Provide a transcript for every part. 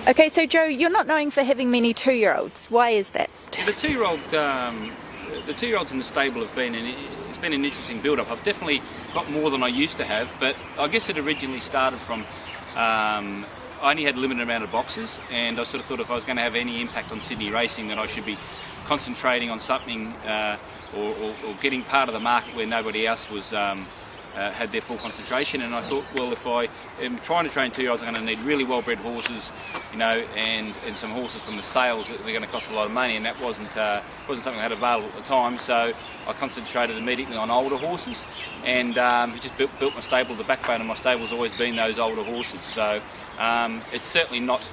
Okay, so Joe, you're not known for having many 2-year-olds. Why is that? The two-year-olds in the stable it's been an interesting build-up. I've definitely got more than I used to have, but I guess it originally started from I only had a limited amount of boxes, and I sort of thought if I was going to have any impact on Sydney racing, that I should be concentrating on something or getting part of the market where nobody else was had their full concentration. And I thought, well, if I am trying to train 2-year-olds, I'm going to need really well-bred horses, and some horses from the sales that are going to cost a lot of money, and that wasn't something I had available at the time. So I concentrated immediately on older horses, and just built my stable. The backbone of my stable has always been those older horses. So it's certainly not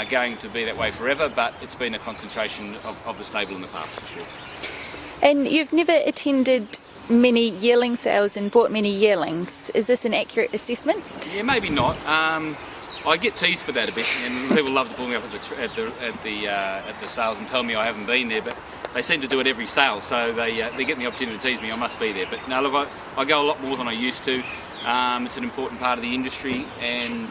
going to be that way forever, but it's been a concentration of the stable in the past for sure. And you've never attended many yearling sales and bought many yearlings. Is this an accurate assessment? Yeah, maybe not. I get teased for that a bit, and people love to pull me up at the sales and tell me I haven't been there, but they seem to do it every sale, so they get the opportunity to tease me. I must be there. But no, look, I go a lot more than I used to. It's an important part of the industry, and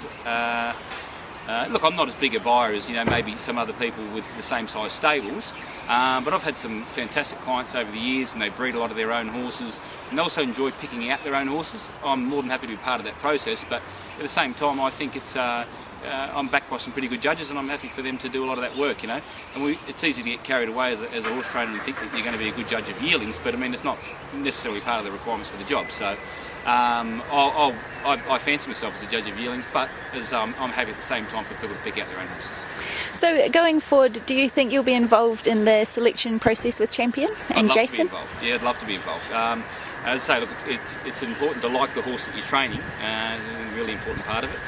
look, I'm not as big a buyer as maybe some other people with the same size stables, but I've had some fantastic clients over the years, and they breed a lot of their own horses, and they also enjoy picking out their own horses. I'm more than happy to be part of that process, but at the same time I think it's I'm backed by some pretty good judges, and I'm happy for them to do a lot of that work, and it's easy to get carried away as a horse trainer and think that you're going to be a good judge of yearlings, but I mean, it's not necessarily part of the requirements for the job. So I fancy myself as a judge of yearlings, but I'm happy at the same time for people to pick out their own horses. So going forward, do you think you'll be involved in the selection process with Champion and Jason? Yeah, I'd love to be involved. As I say, look, it's important to like the horse that you're training, a really important part of it.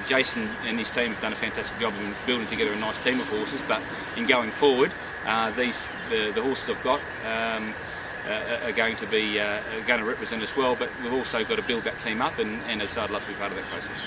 Jason and his team have done a fantastic job of building together a nice team of horses, but in going forward, the horses I've got are going to represent us well, but we've also got to build that team up, and as I say, I'd love to be part of that process.